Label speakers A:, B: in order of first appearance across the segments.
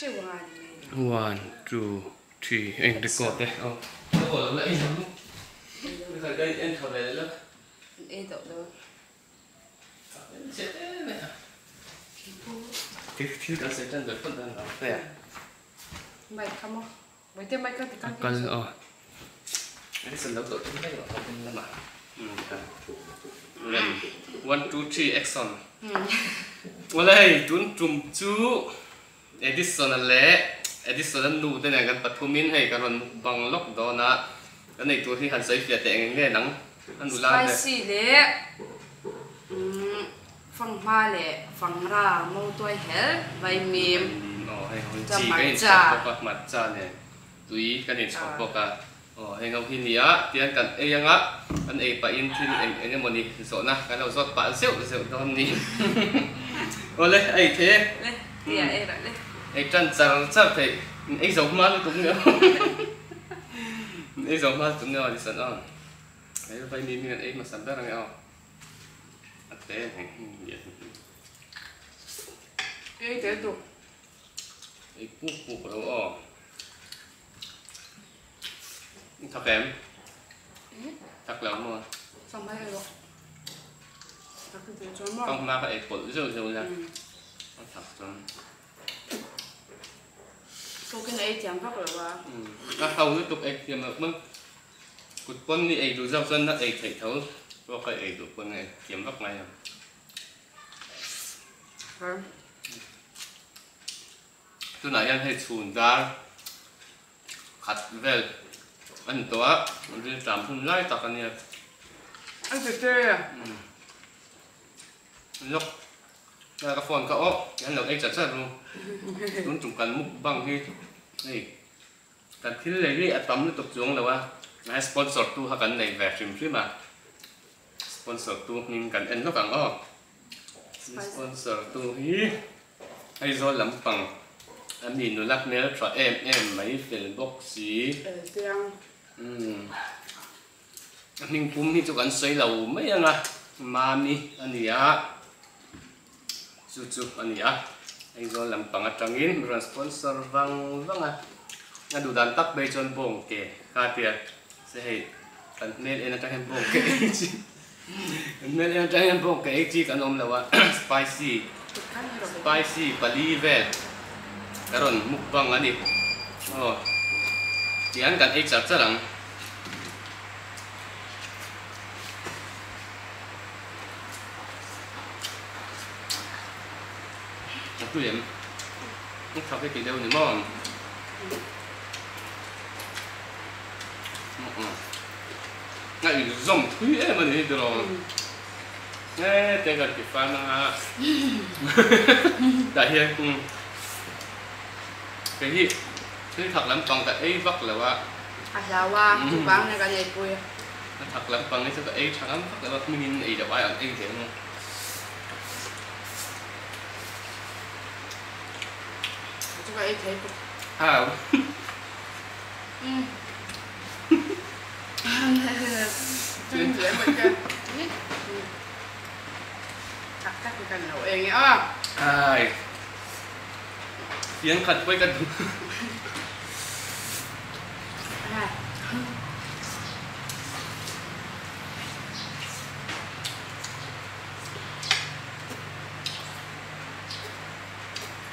A: 1, 2, 3 anh record đấy rồi lại xong bây giờ đây anh thở về lớp
B: em đậu đâu
A: thiếu đã sẽ chân rồi phân thân đó thế à
B: mày không với tên mày có thì
A: con cái sân đấu đội chúng đây rồi không là mà lần 1, 2, 3 action đây tuấn trùm chú Edison lẽ Edison nụ tên này gần bật phun hay còn bằng lóc đó nè cái này tôi thì hắn xây việt để nghe nắng hắn nụ la đấy
B: spicy lẽ phăng ma lẽ phăng ra mông tôi hết vài mềm
A: hay chỉ cái này chọc bọc mặt cha này túi cái này chọc bọc hay ngọc hình nhỉ tiền cần ấy nhá anh ấy phải in tin anh một đi số na cái đầu giọt bạn xíu đó đi lấy ấy thế
B: thì ấy lại đấy
A: ấy chân chắc phải ấy giống má cũng nữa ấy giống má cũng nữa thì sẵn rồi ấy phải đi miền ấy mà sẵn rất là nghèo thế này
B: cái thế tục
A: ấy cục đâu thật em thật lắm mà
B: xong mấy rồi thật thì cho mà
A: không mà phải bự rồi ra thật rồi
B: cô cái này chẳng phát rồi mà
A: các hầu tiếp tục ấy thì mà mức cột quân đi ấy rồi giao dân nó ấy thể thấu có cái ấy được quân này kiếm góc này tôi nói anh hay chùn ra khát về anh toa anh đi làm thun lại tao cái này
B: anh phải chơi à
A: lúc là cái phone cậu anh được ấy chặt chặt luôn luôn chúng cần mục bằng đi này cần khi lấy đi ăn tắm liên tục xuống là wa ngay sponsor tu họ cần này về stream phim mà sponsor tu nhưng cần anh nó càng sponsor tu hi hay do lắm bằng anh nhìn nó lắc nè cho em mấy phiền bốc xí mình cũng đi cho cần xây lầu mấy anh à mami anh ya chú anh ya anh do làm bằng trăng in rồi sponsor vang à anh đủ đàn tắc bê chôn bông kề khai tiền sẽ hay cần nên em trang em bông kề nên em trang em bông kề chỉ cần ông là spicy bali về cái rồi mục vang anh đi thì anh cần ít chặt chặt lắm tôi em không phải cái đâu nữa mà ngay dòng quý em mà đi rồi nghe tên gần cái fan à đại hiện cái gì cái thật lắm còn cái ấy vắt là wa
B: là wa chú bán này cái này vui
A: thật lắm còn cái cái ấy thật lắm vắt là mình ý được ai ăn ấy thế không
B: chú cái ấy thế
A: à
B: chuyện chuyện mình chơi cắt cái nấu em nhá
A: ai tiếng khật với cái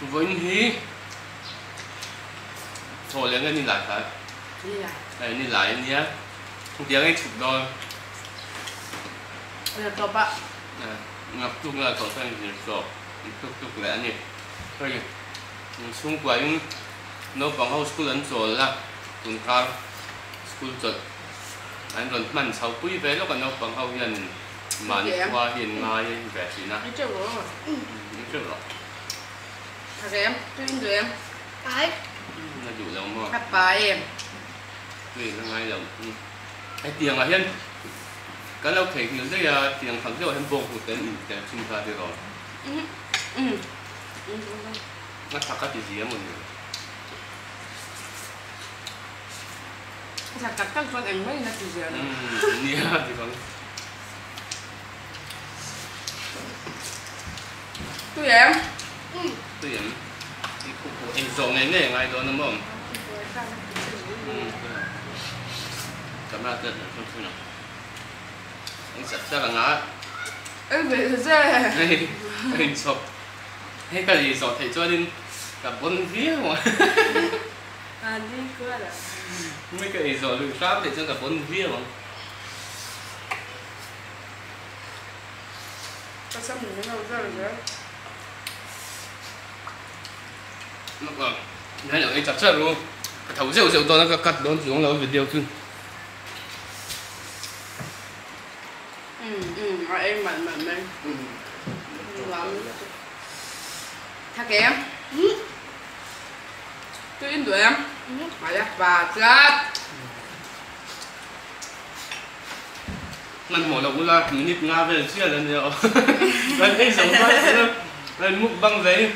A: với hí thôi lên cái đi lại phải này đi lại nhé tiếng ấy chụp đôi
B: là top ạ
A: ngọc chung là có phần gì rồi chụp lại nhỉ thôi xung quanh nó còn hậu school ấn rồi là tuần cao school chật anh rồi mình sau quý vé nó còn nó còn hậu nhân mà qua hiện mai về gì nè
B: chưa rồi
A: chưa rồi
B: thật em tuyên rồi em cái
A: là đủ rồi mà
B: cặp bà em
A: tùy là ngay rồi cái tiền là hiên cái lâu thể hiện đây là tiền thằng rồi em vô của tên để sinh ra được rồi nó thật cái gì mình
B: chắc các con anh mấy là gì rồi
A: nia thì còn
B: tôi em
A: tùy em đi cục Anh dọn này này ngay đó đúng không? Cảm ơn rất là không xin nào. Anh sắp ra là ngã.
B: Em bị thế.
A: Anh sọc. Hay cái gì sọc thầy cho nên cả bốn vía mà.
B: À đi qua là.
A: Mấy cái gì sọc lưng pháp thì cho cả bốn vía mà.
B: Tại sao mình không ra được vậy?
A: Nó còn này là anh chặt chẽ luôn. Thấu rượu rượu to nó cắt đón xuống là video chứ.
B: Em mạnh lên. Lắm. Thắc em. Tôi in tụi em. Mà ra và chết.
A: Mình mổ đầu là mình nhịp nga về chia lần nhiều. Lần ấy sống quá lần múc băng giấy.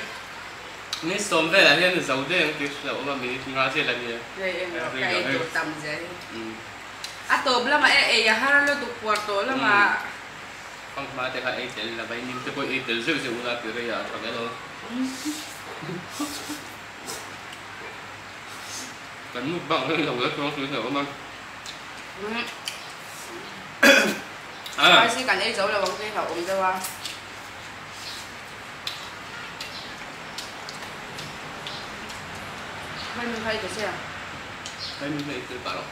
A: Nếu sống về là hiện giàu đấy cái sầu mà mình nhịp nga chia lần nhiều.
B: Đây em có cái tổ tầm giấy. À tổ là mà em hay là tổ quạt tổ là mà
A: không mà thì phải ấy là vậy nhưng tôi ấy từ rượu rượu là từ đây à còn cái đó. Cần múc băng hơn đầu rất có thứ nữa mà.
B: Ai xin cảnh ấy dấu là bóng cây khẩu ống cho ba. Mấy mình hay cái xe à?
A: Đây mình phải tự bảo.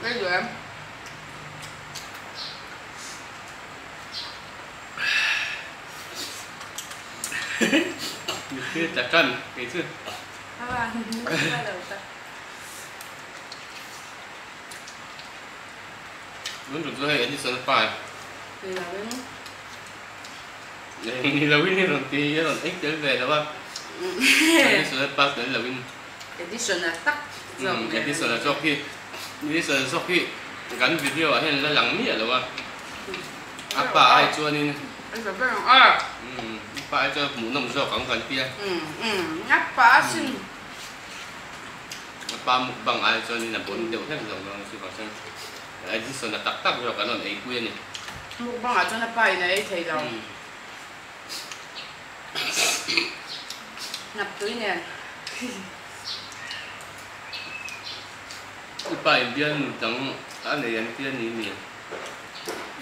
B: Đây rồi em.
A: Cái chả cần cái chứ.
B: Các bạn, bắt đầu ta.
A: Muốn được rồi anh đi sờ phải.
B: Thì là bên
A: Này là win rồi thì rồi ít trở về đó ba. Đi sờ pass đến là win.
B: edition là tắt.
A: Cái đi sờ là sau khi gắn video ở hiện là lắng mía rồi ba. Apa ai cho nên
B: Anh phải biết không? À.
A: Apa ai cho muốn nông rau cắn gần kia.
B: Nhắc phá xin.
A: Apa mukbang ai cho nên là 4 điều hết rồi nó sẽ vào xem. Ai đi sờ là tắc rồi cái nó ấy quên này.
B: Một bằng ở trong là bài này thì là nạp túi nè.
A: Cái bài biên chẳng anh này anh kia này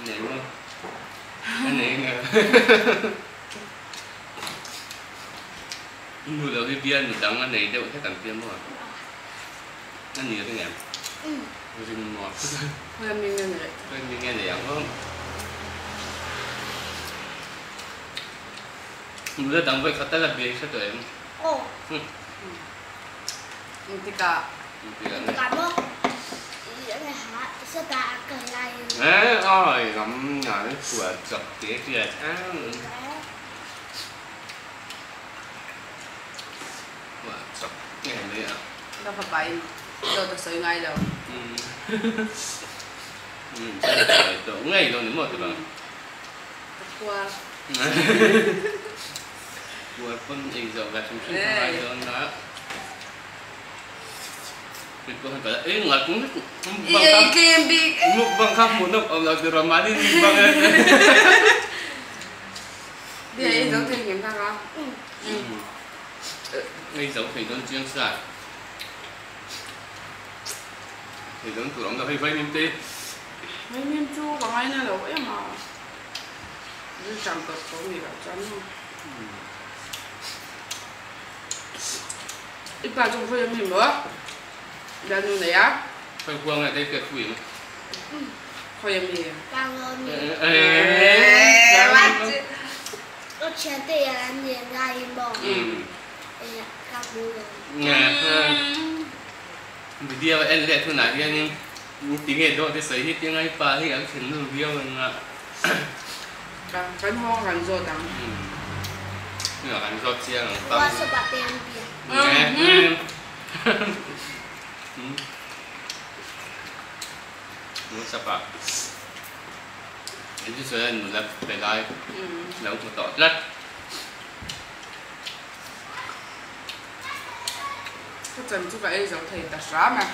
A: này luôn anh này nghe người đầu cái biên chẳng anh này đâu thấy cần biên mà anh nhiều cái nghe rồi ngọt
B: Thôi em đi nghe này.
A: tôi nghe này ăn không người đang vậy khát là biếng sao tụi em
B: Thì cả
C: Cảm ơn. Giữa này hả? Sao ta cười lại?
A: ấy ôi ngắm nhỏ của chọc tía kia ăn và chọc nghe đấy ạ
B: đâu phải bài đâu thật sự ngay đâu.
A: Tổ ngay rồi nếu mà tụi bạn
B: Qua
A: buat pun izah gak sumsum sama itu nak. Itu kan kata nggak kunik.
B: Iya ikan big.
A: Bang kamu nak Allah di Ramadi bang.
B: Dia ấy giống thì nghiệm ta không?
A: Ngay dấu thì don chiang sai. Thì don tụi ông đã hay vay niệm tê.
B: Mấy miếng chu bằng ai nữa đâu em mà. Cứ chẳng tập số gì cả chắn không. Ít bà trong phơi mình nữa. Đã như này á.
A: Phải quăng lại đây cái quỷ mà.
B: Phơi mình.
C: Cảm ơn. Tôi chuyển tiền là nhiều ngày bỏ. Các bố
A: Nghe. Video em lại thôi nãy nhưng tiếng nghe đó thì sấy hết tiếng Anh pa thì anh thấy nó video là
B: Cắn ho gần rồi đắng.
A: nhỏ anh rót chia là
C: qua số bạc tiền tiền.
A: nghe nó sắp ạ anh chứ anh là phải like nấu một tỏi rất
B: Cái chân chú vậy giống thầy ta xóa mà.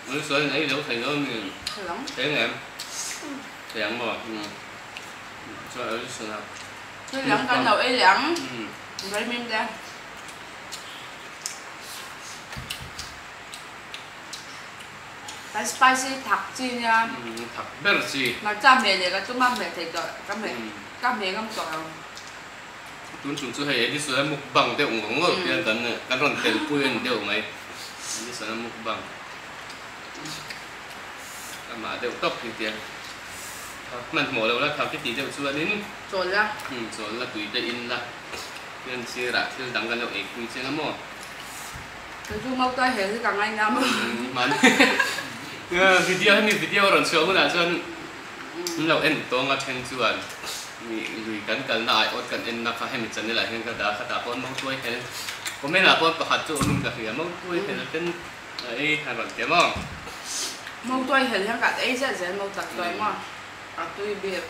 A: mới sửa anh ấy nấu thành nó mình
B: Thôi lắm.
A: thế em thì ăn bò cho ở sửa nào
B: Thôi lắm con đầu ấy lắm. Vậy mình ra. cái spicy thạc chi nha
A: thạc bơ gì
B: mà cha mẹ này là chúng mà mẹ thấy rồi các mẹ không chọn
A: tuấn chúng tôi hay đi sửa mục bằng đều ngóng ngơ tiền cái ròn tiền quên đều mày đi sửa mục bằng mà đều tóc thì tiền mình mổ đâu là thằng cái gì đều xưa đến
B: rồi là
A: tùy tới in là nên chia ra chia đằngกันเราเองคุยเสียงมั้ง
B: cái chú mâu tay hết thì càng anh lắm
A: mà video hay video rồi show là choเราเอ็นตัวงัดเห็นส่วนมีลุยกันได้อดกันเอ็นนักให้มันจะนี่แหละเห็นกระดาษกระดาษคนมองตัวเห็นผมไม่น่าคนประหัดจู่นุ่งกระเหี่ยมองตัวเห็นเป็นไอ้หันหลังเจ้ามั้ง
B: mâu tay hết thì cả ấy sẽ dễ mâu tật tay mà tôi biết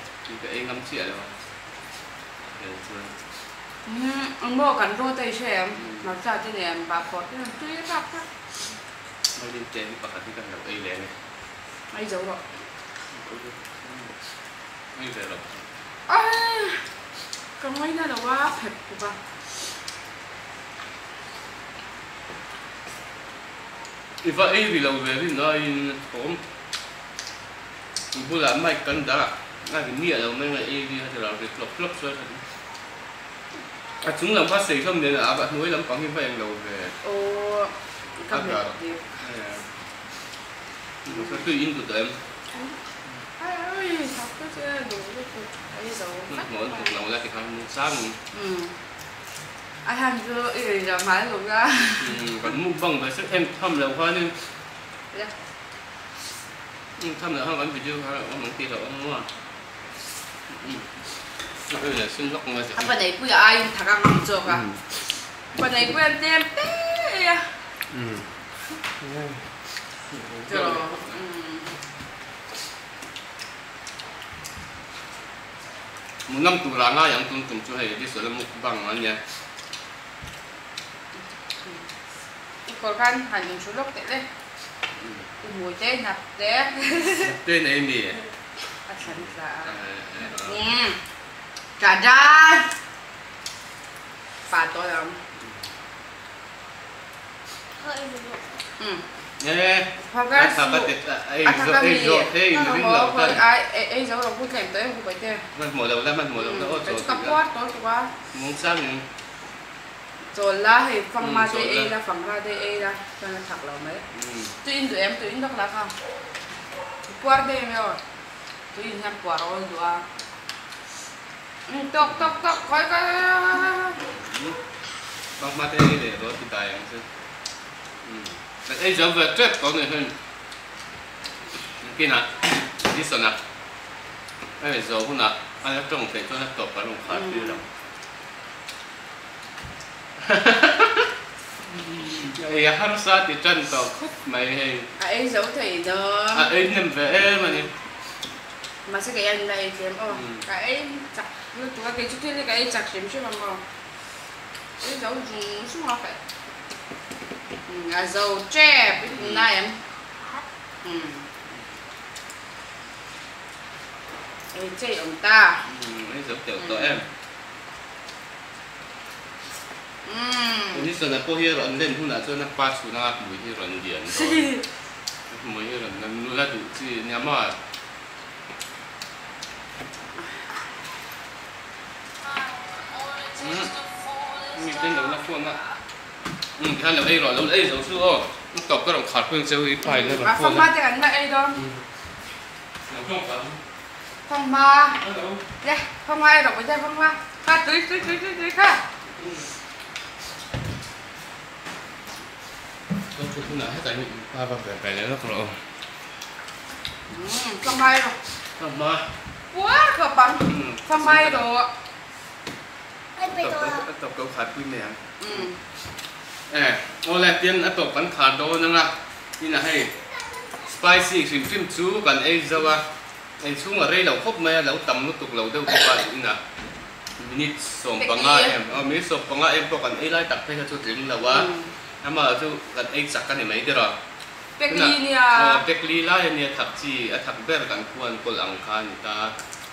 A: cái ấy ngắm chuyện rồi
B: ông mua cảnh rô tay xem mà sao thế này bà phật cái làm tôi đáp á
A: ไม่ได้เจนประหัดที่กันกับไอ้แหล่เนี่ย
B: ai giấu rồi
A: ไม่ใช่หรอก
B: cái mấy này là quá phật của bà
A: อีฟ้าไอ้ที่เราเรียนน้อยผมบุหรี่ไม่กันด่าง่ายเป็นเนี่ยเราไม่ไงไอ้ที่เราเรียนหลบช่วยกันchúng làm phát sinh không nên là bạn nuôi lắm có những phải đầu về
B: các mẹ
A: nó sẽ tùy in của tụi em
B: ơi học cái chứ đủ cái giấu
A: mỗi cuộc lâu ra thì không sáng
B: ai hàng chưa ý giờ máy luôn ra
A: còn mua bằng với sức em thăm lâu hơn nên thăm lâu hơn vẫn video hay là có những tiền rồi đúng không là xin lỗi mà
B: bên này bây giờ ai thằng ăn không được à bên này quen tem té rồi
A: một năm tù ra ngay yang tung cho hay đi sửa làm một bằng anh nhé
B: còn gan hành những số lốc tệ đấy mùi té nạp té
A: tên này em gì
B: sẵn sàng cả ra bà tôi làm
A: nè
B: hoặc là
A: sao cái ấy rồi thế mình lâu hơn
B: ấy giấu lòng vui kèm tới không phải thế
A: mình mở đầu ra mình mở đầu nó
B: rồi cặp quát tối quá
A: muốn sang
B: rồi là thì phần ma DE là phần ra DE ra cho nên thật là mấy tụi in đó là không quát đi rồi tụi in nhắm quát rồi rồi tóc khỏi cái
A: bằng ma DE để rồi thì tài anh chứ ấy giống về chết có người hơn kia nè đi sờ nè ấy rồi hôm nào anh trồng phải cho nó topvào lòng khát đi đâu ấy harus saat di contoh mày hay
B: ấy giấu thì nó
A: ấy nem về mà nè
B: mà sẽ cái anh này thì cái chặt như tụi cái chút thế cái chặt xem chứ bằng không ấy giấu dùng xuống nó phải dầu tre biết này em ấy chơi ông ta
A: ấy giấu tiểu tụi em ini sana po hier on den huna so na pa su na mui hi ron dian mui hi ron na nu la du chi nya ma mi ten lo na phone na han lo ei ro lo ei so su o top cái đồng khát phương sêu ý phải lên
B: mà phong ma thì anh đây đó phong ma đây phong ma rồi bây giờ phong ma ha tưới ha
A: Không nào hết tại mình ba ba về này nó rồi.
B: Phong mai rồi.
A: Phong mai.
B: Quá cơ bằng. Phong mai rồi.
A: Tập câu khát quy mẹ. Ô lại tiên tập bắn khát đồ nữa là như là hay spicy shrimp chú còn ấy đâu à? Ấy chú mà đây lẩu khóc mẹ lẩu tầm nó tục lẩu đâu có phải như là minit sòng bằng em, minit sòng bằng em có còn ấy lại tập hay là chú tiếng lẩu à? Ama tu kan ek sakan ni mai dira.
B: Pekli ni a.
A: Pekli la ni thak chi a thak ber kan kuan kol ang khan ta.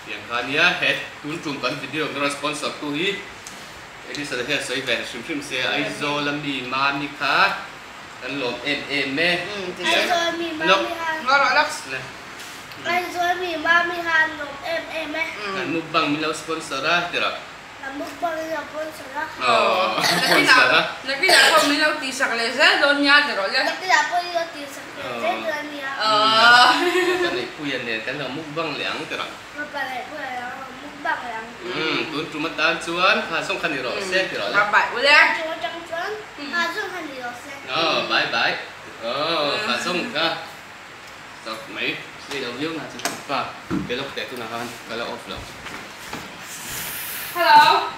A: Yang khan ya het tun tum kan video ng sponsor tu hi. Edi sa he sai ve shim shim se ai zo lam bi ma ni kha. Kan lộn êm mê.
C: Anh rồi mì mami han.
B: Ngon rồi lắm.
C: Anh rồi mì mami han nộp em ấy.
A: Kan mukbang milaw sponsor tira.
C: Làm mukbang là sponsor đó.
B: Lagi na ko milaw ti sa klesa don nya dero ya.
C: Tapi apa yang tisak kerja dengan dia?
A: Kan ipuyan ne kan mukbang liang tira.
C: Bapak itu yang mukbang yang.
A: Tun cuma tahan cuan, kasong kan di rose tira.
B: Bye udah.
C: Cuma jangan langsung kan di dosen.
A: Bye. Kasong ka. Sok mấy video view na sa pa. Belok teto na kan, kala off lang.
B: Hello.